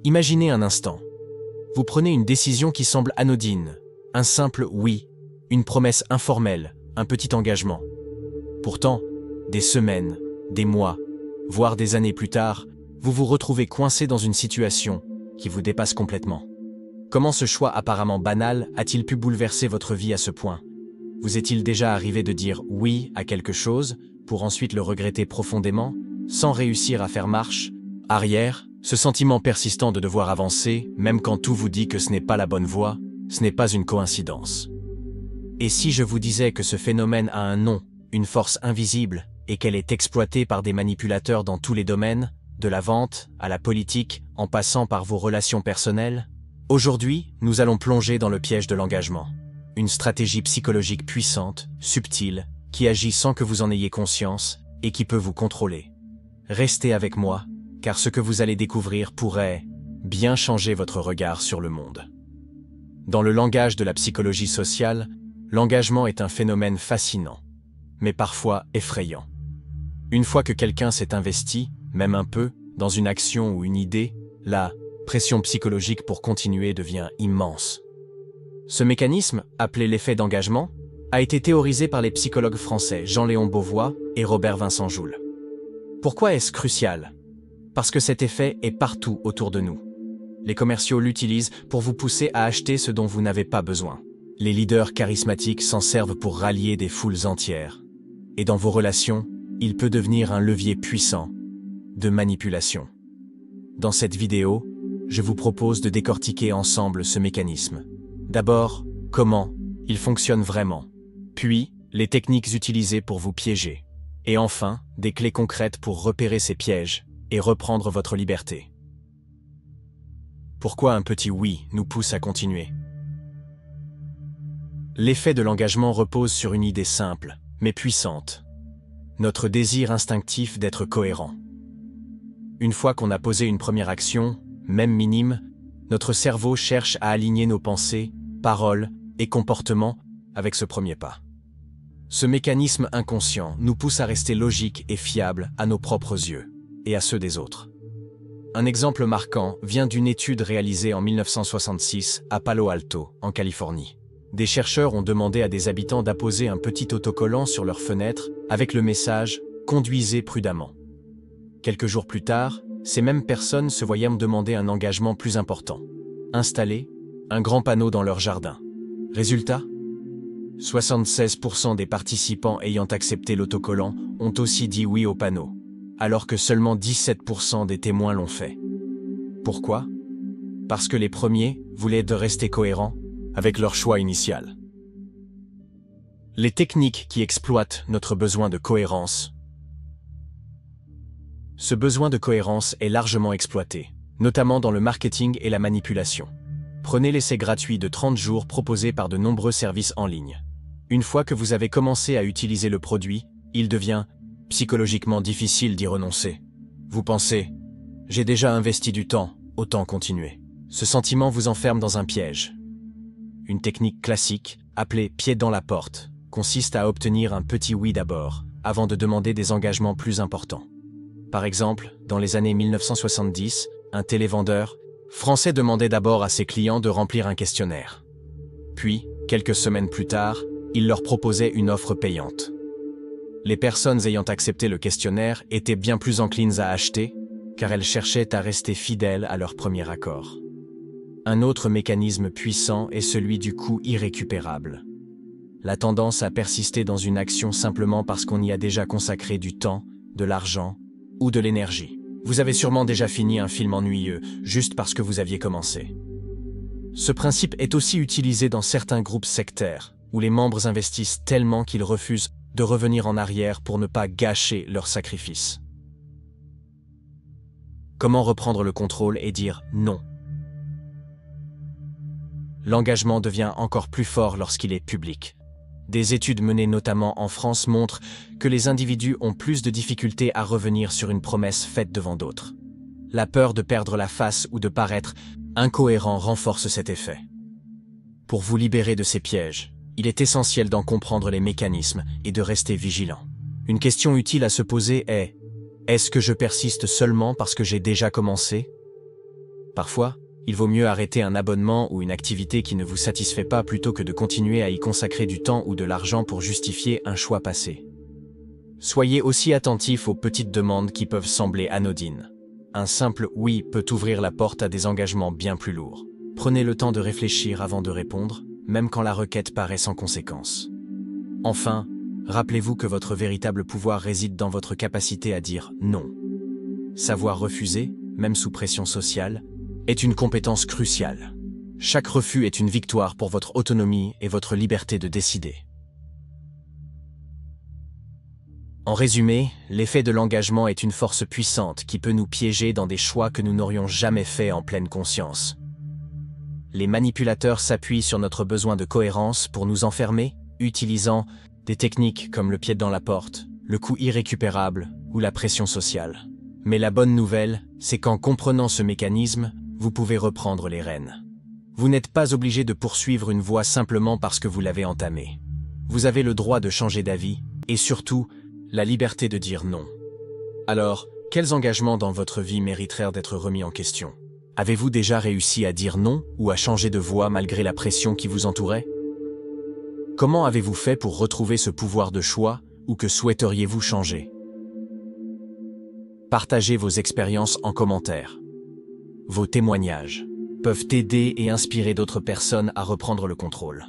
Imaginez un instant. Vous prenez une décision qui semble anodine, un simple oui, une promesse informelle, un petit engagement. Pourtant, des semaines, des mois, voire des années plus tard, vous vous retrouvez coincé dans une situation qui vous dépasse complètement. Comment ce choix apparemment banal a-t-il pu bouleverser votre vie à ce point? Vous est-il déjà arrivé de dire oui à quelque chose pour ensuite le regretter profondément, sans réussir à faire marche arrière? Ce sentiment persistant de devoir avancer, même quand tout vous dit que ce n'est pas la bonne voie, ce n'est pas une coïncidence. Et si je vous disais que ce phénomène a un nom, une force invisible, et qu'elle est exploitée par des manipulateurs dans tous les domaines, de la vente à la politique, en passant par vos relations personnelles? Aujourd'hui, nous allons plonger dans le piège de l'engagement. Une stratégie psychologique puissante, subtile, qui agit sans que vous en ayez conscience et qui peut vous contrôler. Restez avec moi, car ce que vous allez découvrir pourrait bien changer votre regard sur le monde. Dans le langage de la psychologie sociale, l'engagement est un phénomène fascinant, mais parfois effrayant. Une fois que quelqu'un s'est investi, même un peu, dans une action ou une idée, la pression psychologique pour continuer devient immense. Ce mécanisme, appelé l'effet d'engagement, a été théorisé par les psychologues français Jean-Léon Beauvois et Robert Vincent Joule. Pourquoi est-ce crucial? Parce que cet effet est partout autour de nous. Les commerciaux l'utilisent pour vous pousser à acheter ce dont vous n'avez pas besoin. Les leaders charismatiques s'en servent pour rallier des foules entières. Et dans vos relations, il peut devenir un levier puissant de manipulation. Dans cette vidéo, je vous propose de décortiquer ensemble ce mécanisme. D'abord, comment il fonctionne vraiment. Puis, les techniques utilisées pour vous piéger. Et enfin, des clés concrètes pour repérer ces pièges et reprendre votre liberté. Pourquoi un petit oui nous pousse à continuer? L'effet de l'engagement repose sur une idée simple, mais puissante. Notre désir instinctif d'être cohérent. Une fois qu'on a posé une première action, même minime, notre cerveau cherche à aligner nos pensées, paroles et comportements avec ce premier pas. Ce mécanisme inconscient nous pousse à rester logique et fiable à nos propres yeux et à ceux des autres. Un exemple marquant vient d'une étude réalisée en 1966 à Palo Alto, en Californie. Des chercheurs ont demandé à des habitants d'apposer un petit autocollant sur leur fenêtre avec le message « Conduisez prudemment ». Quelques jours plus tard, ces mêmes personnes se voyaient demander un engagement plus important. Installer un grand panneau dans leur jardin. Résultat ? 76% des participants ayant accepté l'autocollant ont aussi dit oui au panneau, alors que seulement 17% des témoins l'ont fait. Pourquoi ? Parce que les premiers voulaient de rester cohérents avec leur choix initial. Les techniques qui exploitent notre besoin de cohérence. Ce besoin de cohérence est largement exploité, notamment dans le marketing et la manipulation. Prenez l'essai gratuit de 30 jours proposé par de nombreux services en ligne. Une fois que vous avez commencé à utiliser le produit, il devient psychologiquement difficile d'y renoncer. Vous pensez « J'ai déjà investi du temps, autant continuer ». Ce sentiment vous enferme dans un piège. Une technique classique, appelée « pied dans la porte », consiste à obtenir un petit oui d'abord, avant de demander des engagements plus importants. Par exemple, dans les années 1970, un télévendeur français demandait d'abord à ses clients de remplir un questionnaire. Puis, quelques semaines plus tard, il leur proposait une offre payante. Les personnes ayant accepté le questionnaire étaient bien plus enclines à acheter, car elles cherchaient à rester fidèles à leur premier accord. Un autre mécanisme puissant est celui du coût irrécupérable. La tendance à persister dans une action simplement parce qu'on y a déjà consacré du temps, de l'argent ou de l'énergie. Vous avez sûrement déjà fini un film ennuyeux, juste parce que vous aviez commencé. Ce principe est aussi utilisé dans certains groupes sectaires, où les membres investissent tellement qu'ils refusent de revenir en arrière pour ne pas gâcher leur sacrifice. Comment reprendre le contrôle et dire non? L'engagement devient encore plus fort lorsqu'il est public. Des études menées notamment en France montrent que les individus ont plus de difficultés à revenir sur une promesse faite devant d'autres. La peur de perdre la face ou de paraître incohérent renforce cet effet. Pour vous libérer de ces pièges, il est essentiel d'en comprendre les mécanismes et de rester vigilant. Une question utile à se poser est « Est-ce que je persiste seulement parce que j'ai déjà commencé ?» Parfois, il vaut mieux arrêter un abonnement ou une activité qui ne vous satisfait pas plutôt que de continuer à y consacrer du temps ou de l'argent pour justifier un choix passé. Soyez aussi attentif aux petites demandes qui peuvent sembler anodines. Un simple « oui » peut ouvrir la porte à des engagements bien plus lourds. Prenez le temps de réfléchir avant de répondre, même quand la requête paraît sans conséquence. Enfin, rappelez-vous que votre véritable pouvoir réside dans votre capacité à dire « non ». Savoir refuser, même sous pression sociale, est une compétence cruciale. Chaque refus est une victoire pour votre autonomie et votre liberté de décider. En résumé, l'effet de l'engagement est une force puissante qui peut nous piéger dans des choix que nous n'aurions jamais faits en pleine conscience. Les manipulateurs s'appuient sur notre besoin de cohérence pour nous enfermer, utilisant des techniques comme le pied dans la porte, le coup irrécupérable ou la pression sociale. Mais la bonne nouvelle, c'est qu'en comprenant ce mécanisme, vous pouvez reprendre les rênes. Vous n'êtes pas obligé de poursuivre une voie simplement parce que vous l'avez entamée. Vous avez le droit de changer d'avis et surtout, la liberté de dire non. Alors, quels engagements dans votre vie mériteraient d'être remis en question? Avez-vous déjà réussi à dire non ou à changer de voie malgré la pression qui vous entourait? Comment avez-vous fait pour retrouver ce pouvoir de choix ou que souhaiteriez-vous changer? Partagez vos expériences en commentaire. Vos témoignages peuvent aider et inspirer d'autres personnes à reprendre le contrôle.